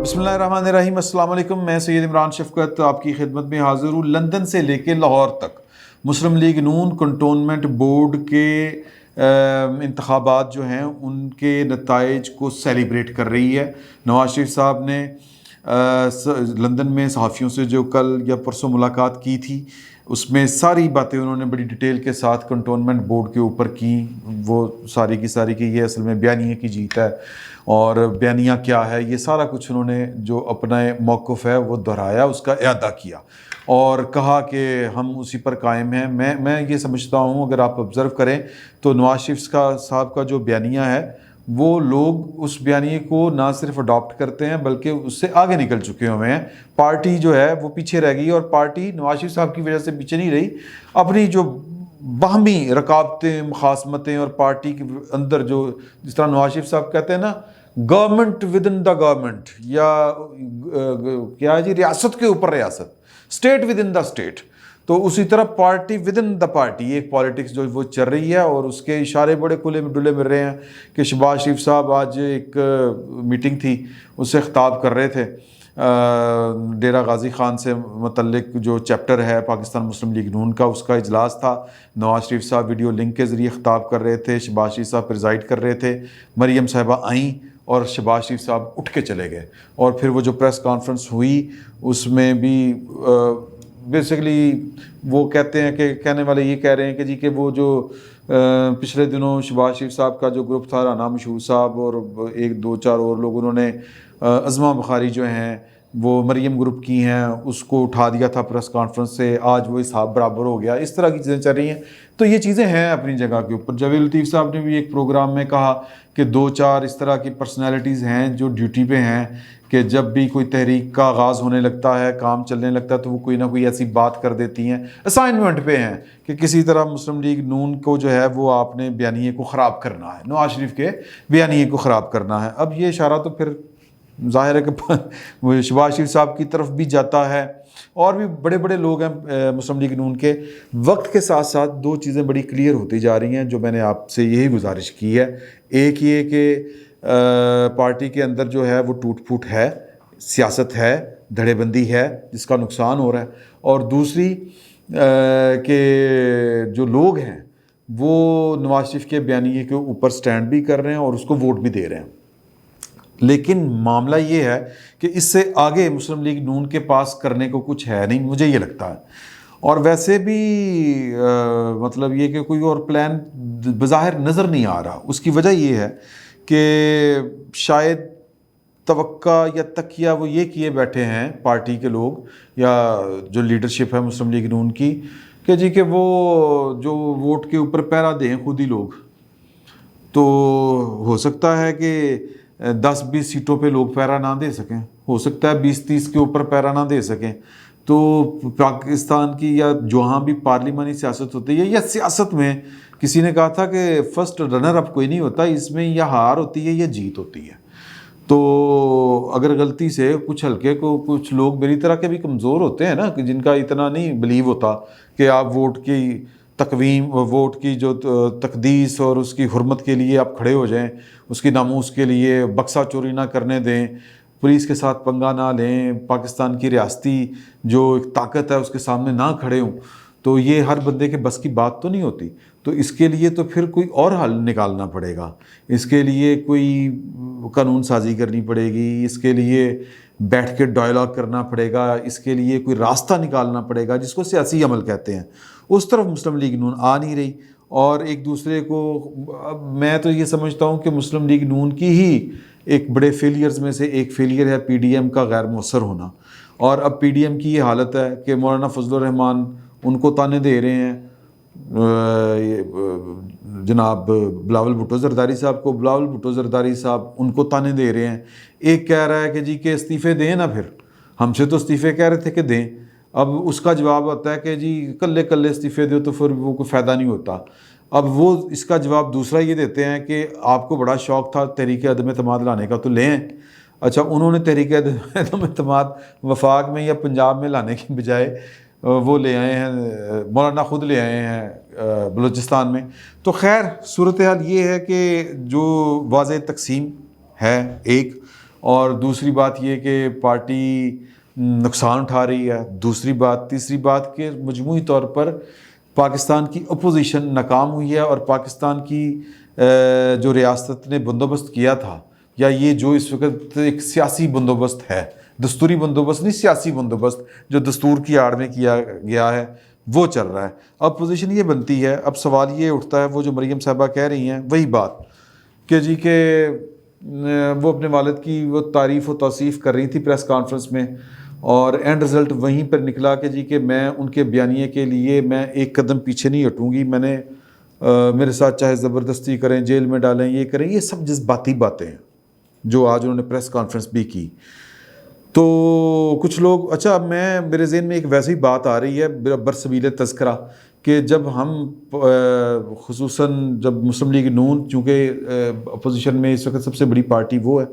بسم اللہ الرحمن الرحیم، السلام علیکم۔ میں سید عمران شفقت آپ کی خدمت میں حاضر ہوں۔ لندن سے لے کے لاہور تک مسلم لیگ نون کنٹونمنٹ بورڈ کے انتخابات جو ہیں ان کے نتائج کو سیلیبریٹ کر رہی ہے۔ نواز شریف صاحب نے لندن میں صحافیوں سے جو کل یا پرسوں ملاقات کی تھی، اس میں ساری باتیں انہوں نے بڑی ڈیٹیل کے ساتھ کنٹونمنٹ بورڈ کے اوپر کی۔ وہ ساری کی ساری کی یہ اصل میں بیانیے کی جیت ہے، اور بیانیہ کیا ہے یہ سارا کچھ انہوں نے جو اپنا موقف ہے وہ دہرایا، اس کا اعادہ کیا اور کہا کہ ہم اسی پر قائم ہیں۔ میں یہ سمجھتا ہوں، اگر آپ آبزرو کریں تو نواز شریف صاحب کا جو بیانیہ ہے، وہ لوگ اس بیانیے کو نہ صرف اڈاپٹ کرتے ہیں بلکہ اس سے آگے نکل چکے ہوئے ہیں۔ پارٹی جو ہے وہ پیچھے رہ گئی، اور پارٹی نواز شریف صاحب کی وجہ سے پیچھے نہیں رہی۔ اپنی جو باہمی رکاوٹیں، مخاصمتیں، اور پارٹی کے اندر جو جس طرح نواز شریف صاحب کہتے ہیں نا، government with in the government, یا کیا ہے جی، ریاست کے اوپر ریاست، state with in the state, تو اسی طرح party with in the party ایک پالیٹکس جو وہ چل رہی ہے، اور اس کے اشارے بڑے کھلے ڈلے مل رہے ہیں کہ شہباز شریف صاحب آج ایک میٹنگ تھی، اس سے خطاب کر رہے تھے ڈیرہ غازی خان سے متعلق جو چیپٹر ہے پاکستان مسلم لیگ نون کا، اس کا اجلاس تھا۔ نواز شریف صاحب ویڈیو لنک کے ذریعے خطاب کر رہے تھے، شہباز شریف صاحب پریزائڈ کر رہے تھے، مریم صاحبہ آئیں اور شہباز شریف صاحب اٹھ کے چلے گئے، اور پھر وہ جو پریس کانفرنس ہوئی اس میں بھی بیسیکلی وہ کہتے ہیں کہ کہنے والے یہ کہہ رہے ہیں کہ جی کہ وہ جو پچھلے دنوں شہباز شریف صاحب کا جو گروپ تھا، رانا مشہور صاحب اور ایک دو چار اور لوگ، انہوں نے عظمہ بخاری جو ہیں وہ مریم گروپ کی ہیں، اس کو اٹھا دیا تھا پریس کانفرنس سے، آج وہ حساب برابر ہو گیا۔ اس طرح کی چیزیں چل رہی ہیں، تو یہ چیزیں ہیں اپنی جگہ کے اوپر۔ جاوید لطیف صاحب نے بھی ایک پروگرام میں کہا کہ دو چار اس طرح کی پرسنالٹیز ہیں جو ڈیوٹی پہ ہیں کہ جب بھی کوئی تحریک کا آغاز ہونے لگتا ہے، کام چلنے لگتا ہے، تو وہ کوئی نہ کوئی ایسی بات کر دیتی ہیں، اسائنمنٹ پہ ہیں کہ کسی طرح مسلم لیگ نون کو جو ہے وہ آپ نے بیانیے کو خراب کرنا ہے، نواز شریف کے بیانیے کو خراب کرنا ہے۔ اب یہ اشارہ تو پھر ظاہر ہے کہ شہباز شریف صاحب کی طرف بھی جاتا ہے، اور بھی بڑے بڑے لوگ ہیں مسلم لیگ نون کے۔ وقت کے ساتھ ساتھ دو چیزیں بڑی کلیئر ہوتی جا رہی ہیں جو میں نے آپ سے یہی گزارش کی ہے۔ ایک یہ کہ پارٹی کے اندر جو ہے وہ ٹوٹ پھوٹ ہے، سیاست ہے، دھڑے بندی ہے جس کا نقصان ہو رہا ہے، اور دوسری کہ جو لوگ ہیں وہ نواز شریف کے بیانیے کے اوپر سٹینڈ بھی کر رہے ہیں اور اس کو ووٹ بھی دے رہے ہیں۔ لیکن معاملہ یہ ہے کہ اس سے آگے مسلم لیگ نون کے پاس کرنے کو کچھ ہے نہیں، مجھے یہ لگتا ہے۔ اور ویسے بھی مطلب یہ کہ کوئی اور پلان بظاہر نظر نہیں آ رہا۔ اس کی وجہ یہ ہے کہ شاید توقع یا تکیہ وہ یہ کیے بیٹھے ہیں پارٹی کے لوگ یا جو لیڈرشپ ہے مسلم لیگ نون کی کہ جی کہ وہ جو ووٹ کے اوپر پہرا دیں خود ہی لوگ، تو ہو سکتا ہے کہ 10-20 سیٹوں پہ لوگ پیرا نہ دے سکیں، ہو سکتا ہے 20-30 کے اوپر پیرا نہ دے سکیں۔ تو پاکستان کی یا جہاں بھی پارلیمانی سیاست ہوتی ہے، یا سیاست میں کسی نے کہا تھا کہ فرسٹ رنر اپ کوئی نہیں ہوتا، اس میں یا ہار ہوتی ہے یا جیت ہوتی ہے۔ تو اگر غلطی سے کچھ حلقے کو کچھ لوگ میری طرح کے بھی کمزور ہوتے ہیں نا، کہ جن کا اتنا نہیں بلیو ہوتا کہ آپ ووٹ کی تقویم، ووٹ کی جو تقدیس اور اس کی حرمت کے لیے آپ کھڑے ہو جائیں، اس کی ناموس کے لیے بکسا چوری نہ کرنے دیں، پولیس کے ساتھ پنگا نہ لیں، پاکستان کی ریاستی جو ایک طاقت ہے اس کے سامنے نہ کھڑے ہوں، تو یہ ہر بندے کے بس کی بات تو نہیں ہوتی۔ تو اس کے لیے تو پھر کوئی اور حل نکالنا پڑے گا، اس کے لیے کوئی قانون سازی کرنی پڑے گی، اس کے لیے بیٹھ کے ڈائلاگ کرنا پڑے گا، اس کے لیے کوئی راستہ نکالنا پڑے گا جس کو سیاسی عمل کہتے ہیں۔ اس طرف مسلم لیگ نون آ نہیں رہی، اور ایک دوسرے کو میں تو یہ سمجھتا ہوں کہ مسلم لیگ نون کی ہی ایک بڑے فیلئرز میں سے ایک فیلئر ہے پی ڈی ایم کا غیر مؤثر ہونا۔ اور اب پی ڈی ایم کی یہ حالت ہے کہ مولانا فضل الرحمان ان کو تانے دے رہے ہیں، جناب بلاول بھٹو زرداری صاحب کو، بلاول بھٹو زرداری صاحب ان کو تانے دے رہے ہیں۔ ایک کہہ رہا ہے کہ جی کہ استعفے دیں نا، پھر ہم سے تو استعفے کہہ رہے تھے کہ دیں، اب اس کا جواب ہوتا ہے کہ جی کلے کلے استعفے دو تو پھر وہ کوئی فائدہ نہیں ہوتا۔ اب وہ اس کا جواب دوسرا یہ دیتے ہیں کہ آپ کو بڑا شوق تھا تحریک عدم اعتماد لانے کا تو لیں۔ اچھا، انہوں نے تحریک عدم اعتماد وفاق میں یا پنجاب میں لانے کی بجائے وہ لے آئے ہیں، مولانا خود لے آئے ہیں بلوچستان میں۔ تو خیر صورتحال یہ ہے کہ جو واضح تقسیم ہے ایک، اور دوسری بات یہ کہ پارٹی نقصان اٹھا رہی ہے. دوسری بات تیسری بات کہ مجموعی طور پر پاکستان کی اپوزیشن ناکام ہوئی ہے، اور پاکستان کی جو ریاست نے بندوبست کیا تھا، یا یہ جو اس وقت ایک سیاسی بندوبست ہے، دستوری بندوبست نہیں، سیاسی بندوبست جو دستور کی آڑ میں کیا گیا ہے، وہ چل رہا ہے. اب پوزیشن یہ بنتی ہے، اب سوال یہ اٹھتا ہے، وہ جو مریم صاحبہ کہہ رہی ہیں وہی بات کہ جی کہ وہ اپنے والد کی وہ تعریف و توصیف کر رہی تھی پریس کانفرنس میں، اور اینڈ رزلٹ وہیں پر نکلا کہ جی کہ میں ان کے بیانیے کے لیے میں ایک قدم پیچھے نہیں ہٹوں گی. میں نے میرے ساتھ چاہے زبردستی کریں، جیل میں ڈالیں، یہ کریں، یہ سب جذباتی باتیں ہیں جو آج انہوں نے پریس کانفرنس بھی کی. تو کچھ لوگ اچھا، میرے ذہن میں ایک ویسی بات آ رہی ہے برسبیل تذکرہ کہ جب ہم خصوصاً جب مسلم لیگ نون، چونکہ اپوزیشن میں اس وقت سب سے بڑی پارٹی وہ ہے،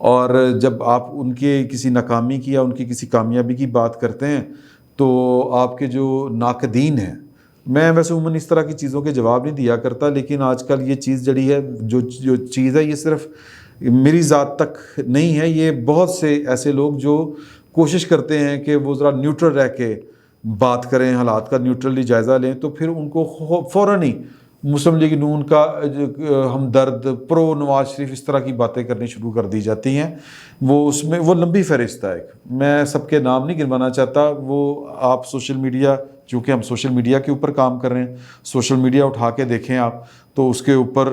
اور جب آپ ان کے کسی ناکامی کی یا ان کی کسی کامیابی کی بات کرتے ہیں تو آپ کے جو ناقدین ہیں، میں ویسے عموماً اس طرح کی چیزوں کے جواب نہیں دیا کرتا، لیکن آج کل یہ چیز جڑی ہے، جو چیز ہے، یہ صرف میری ذات تک نہیں ہے، یہ بہت سے ایسے لوگ جو کوشش کرتے ہیں کہ وہ ذرا نیوٹرل رہ کے بات کریں، حالات کا نیوٹرلی جائزہ لیں، تو پھر ان کو فوراً ہی مسلم لیگ نون کا ہمدرد، پرو نواز شریف، اس طرح کی باتیں کرنی شروع کر دی جاتی ہیں. وہ اس میں وہ لمبی فہرست ہے، میں سب کے نام نہیں گنوانا چاہتا. وہ آپ سوشل میڈیا، چونکہ ہم سوشل میڈیا کے اوپر کام کر رہے ہیں، سوشل میڈیا اٹھا کے دیکھیں آپ، تو اس کے اوپر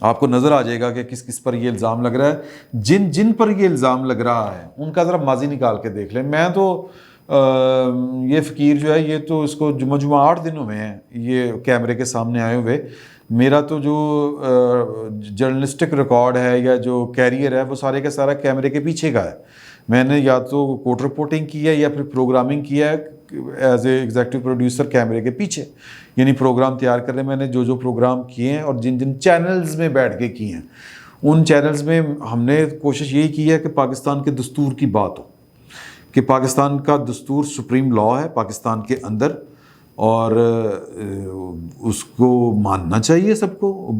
آپ کو نظر آ جائے گا کہ کس کس پر یہ الزام لگ رہا ہے. جن پر یہ الزام لگ رہا ہے ان کا ذرا ماضی نکال کے دیکھ لیں. میں تو یہ فقیر جو ہے، یہ تو اس کو جمعہ 8 دنوں میں ہے یہ کیمرے کے سامنے آئے ہوئے. میرا تو جو جرنلسٹک ریکارڈ ہے یا جو کیریئر ہے، وہ سارے کا سارا کیمرے کے پیچھے کا ہے. میں نے یا تو کوٹ رپورٹنگ کی ہے یا پھر پروگرامنگ کیا ہے ایز اے ایگزیکٹو پروڈیوسر کیمرے کے پیچھے، یعنی پروگرام تیار کر لیں. میں نے جو پروگرام کیے ہیں اور جن چینلز میں بیٹھ کے کیے ہیں، ان چینلز میں ہم نے کوشش یہی کی ہے کہ پاکستان کے دستور کی بات ہو، کہ پاکستان کا دستور سپریم لا ہے پاکستان کے اندر، اور اس کو ماننا چاہیے سب کو،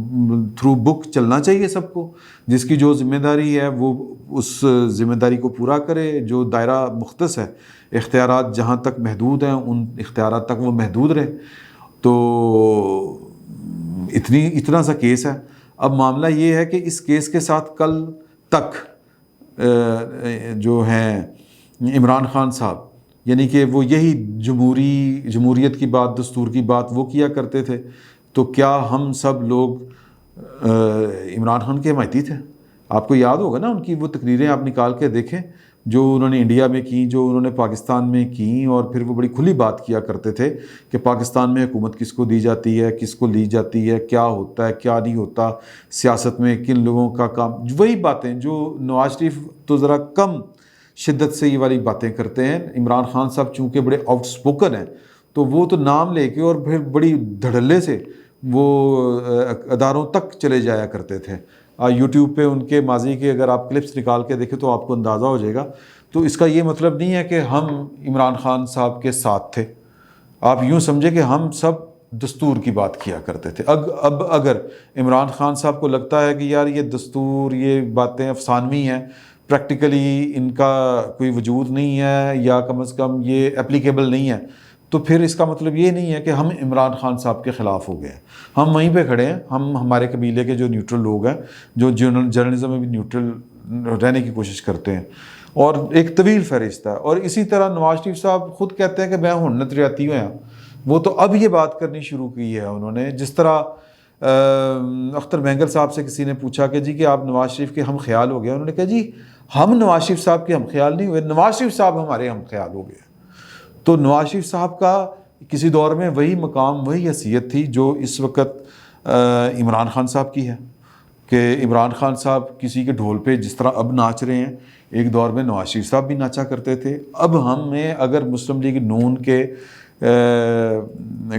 تھرو بک چلنا چاہیے سب کو. جس کی جو ذمہ داری ہے وہ اس ذمہ داری کو پورا کرے. جو دائرہ مختص ہے، اختیارات جہاں تک محدود ہیں، ان اختیارات تک وہ محدود رہے. تو اتنا سا کیس ہے. اب معاملہ یہ ہے کہ اس کیس کے ساتھ کل تک جو ہیں عمران خان صاحب، یعنی کہ وہ یہی جمہوریت کی بات، دستور کی بات وہ کیا کرتے تھے. تو کیا ہم سب لوگ عمران خان کے حمایتی تھے؟ آپ کو یاد ہوگا نا ان کی وہ تقریریں آپ نکال کے دیکھیں جو انہوں نے انڈیا میں کی، جو انہوں نے پاکستان میں کی، اور پھر وہ بڑی کھلی بات کیا کرتے تھے کہ پاکستان میں حکومت کس کو دی جاتی ہے، کس کو لی جاتی ہے، کیا ہوتا ہے، کیا نہیں ہوتا، سیاست میں کن لوگوں کا کام. وہی باتیں جو نواز شریف تو ذرا کم شدت سے یہ والی باتیں کرتے ہیں. عمران خان صاحب چونکہ بڑے آؤٹ سپوکن ہیں، تو وہ تو نام لے کے اور پھر بڑی دھڑلے سے وہ اداروں تک چلے جایا کرتے تھے. یوٹیوب پہ ان کے ماضی کے اگر آپ کلپس نکال کے دیکھیں تو آپ کو اندازہ ہو جائے گا. تو اس کا یہ مطلب نہیں ہے کہ ہم عمران خان صاحب کے ساتھ تھے. آپ یوں سمجھے کہ ہم سب دستور کی بات کیا کرتے تھے. اب اگر عمران خان صاحب کو لگتا ہے کہ یار یہ دستور، یہ باتیں افسانوی ہیں، پریکٹیکلی ان کا کوئی وجود نہیں ہے، یا کم از کم یہ اپلیکیبل نہیں ہے، تو پھر اس کا مطلب یہ نہیں ہے کہ ہم عمران خان صاحب کے خلاف ہو گئے ہیں. ہم وہیں پہ کھڑے ہیں. ہم ہمارے قبیلے کے جو نیوٹرل لوگ ہیں، جو جرنلزم میں بھی نیوٹرل رہنے کی کوشش کرتے ہیں، اور ایک طویل فہرست ہے. اور اسی طرح نواز شریف صاحب خود کہتے ہیں کہ میں ہن نظریاتی ہوئے ہیں. وہ تو اب یہ بات کرنی شروع کی ہے انہوں نے. جس طرح اختر مینگل صاحب سے کسی نے پوچھا کہ جی کہ آپ نواز شریف کے ہم خیال ہو گئے، انہوں نے کہا جی ہم نواز شریف صاحب کے ہم خیال نہیں ہوئے، نواز شریف صاحب ہمارے ہم خیال ہو گئے. تو نواز شریف صاحب کا کسی دور میں وہی مقام، وہی حیثیت تھی جو اس وقت عمران خان صاحب کی ہے. کہ عمران خان صاحب کسی کے ڈھول پہ جس طرح اب ناچ رہے ہیں، ایک دور میں نواز شریف صاحب بھی ناچا کرتے تھے. اب ہمیں اگر مسلم لیگ نون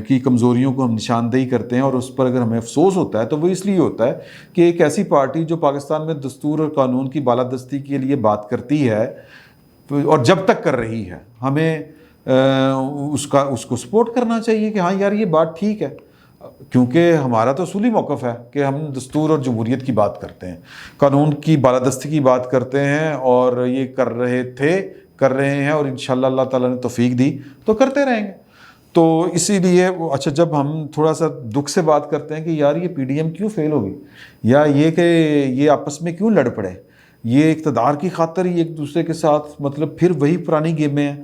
کی کمزوریوں کو ہم نشاندہی کرتے ہیں اور اس پر اگر ہمیں افسوس ہوتا ہے، تو وہ اس لیے ہوتا ہے کہ ایک ایسی پارٹی جو پاکستان میں دستور اور قانون کی بالادستی کے لیے بات کرتی ہے، اور جب تک کر رہی ہے، ہمیں اس کو سپورٹ کرنا چاہیے کہ ہاں یار یہ بات ٹھیک ہے. کیونکہ ہمارا تو اصولی موقف ہے کہ ہم دستور اور جمہوریت کی بات کرتے ہیں، قانون کی بالادستی کی بات کرتے ہیں، اور یہ کر رہے ہیں، اور انشاءاللہ اللہ تعالیٰ نے توفیق دی تو کرتے رہیں گے۔ تو اسی لیے اچھا، جب ہم تھوڑا سا دکھ سے بات کرتے ہیں کہ یار یہ پی ڈی ایم کیوں فیل ہوگی، یا یہ کہ یہ آپس میں کیوں لڑ پڑے، یہ اقتدار کی خاطر ہی ایک دوسرے کے ساتھ، مطلب پھر وہی پرانی گیمیں ہیں،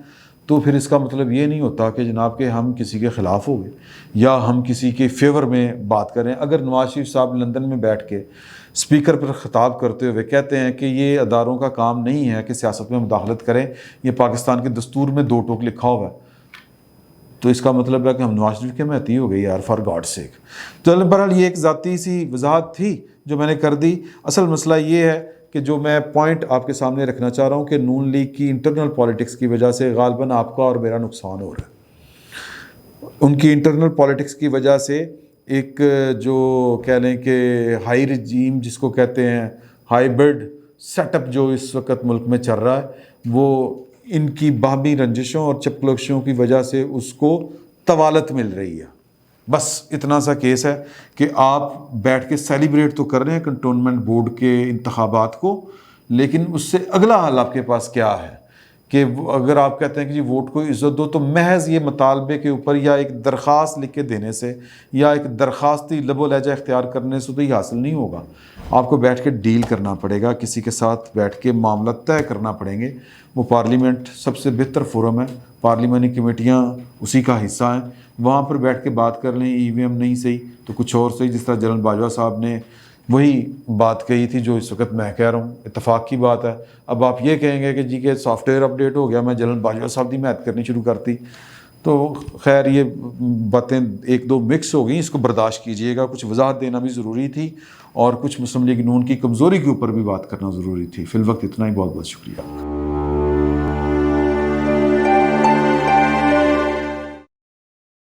تو پھر اس کا مطلب یہ نہیں ہوتا کہ جناب کہ ہم کسی کے خلاف ہو گئے یا ہم کسی کے فیور میں بات کریں۔ اگر نواز شریف صاحب لندن میں بیٹھ کے اسپیکر پر خطاب کرتے ہوئے کہتے ہیں کہ یہ اداروں کا کام نہیں ہے کہ سیاست میں مداخلت کریں، یہ پاکستان کے دستور میں 2 ٹوک لکھا ہوا ہے، تو اس کا مطلب ہے کہ ہم نواز شریف کے محتی ہو گئے یار، فار گاڈ سیک۔ تو بہرحال یہ ایک ذاتی سی وضاحت تھی جو میں نے کر دی۔ اصل مسئلہ یہ ہے کہ جو میں پوائنٹ آپ کے سامنے رکھنا چاہ رہا ہوں کہ نون لیگ کی انٹرنل پالیٹکس کی وجہ سے غالباً آپ کا اور میرا نقصان ہو رہا ہے۔ ان کی انٹرنل پالیٹکس کی وجہ سے ایک جو کہہ لیں کہ ہائی رجیم جس کو کہتے ہیں، ہائیبرڈ سیٹ اپ جو اس وقت ملک میں چل رہا ہے، وہ ان کی باہمی رنجشوں اور چپکلوشوں کی وجہ سے اس کو طوالت مل رہی ہے۔ بس اتنا سا کیس ہے کہ آپ بیٹھ کے سیلیبریٹ تو کر رہے ہیں کنٹونمنٹ بورڈ کے انتخابات کو، لیکن اس سے اگلا حل آپ کے پاس کیا ہے کہ اگر آپ کہتے ہیں کہ جی ووٹ کو عزت دو، تو محض یہ مطالبے کے اوپر یا ایک درخواست لکھ کے دینے سے یا ایک درخواستی لب و لہجہ اختیار کرنے سے تو یہ حاصل نہیں ہوگا۔ آپ کو بیٹھ کے ڈیل کرنا پڑے گا، کسی کے ساتھ بیٹھ کے معاملہ طے کرنا پڑیں گے۔ وہ پارلیمنٹ سب سے بہتر فورم ہے، پارلیمانی کمیٹیاں اسی کا حصہ ہیں، وہاں پر بیٹھ کے بات کر لیں۔ ای وی ایم نہیں صحیح تو کچھ اور صحیح، جس طرح جنرل باجوہ صاحب نے وہی بات کہی تھی جو اس وقت میں کہہ رہا ہوں، اتفاق کی بات ہے۔ اب آپ یہ کہیں گے کہ جی کہ سافٹ ویئر اپڈیٹ ہو گیا، میں جنرل باجوہ صاحب کی حمایت کرنی شروع کرتی، تو خیر یہ باتیں 1-2 مکس ہو گئیں، اس کو برداشت کیجئے گا۔ کچھ وضاحت دینا بھی ضروری تھی اور کچھ مسلم لیگ نون کی کمزوری کے اوپر بھی بات کرنا ضروری تھی۔ فی الوقت اتنا ہی، بہت بہت شکریہ۔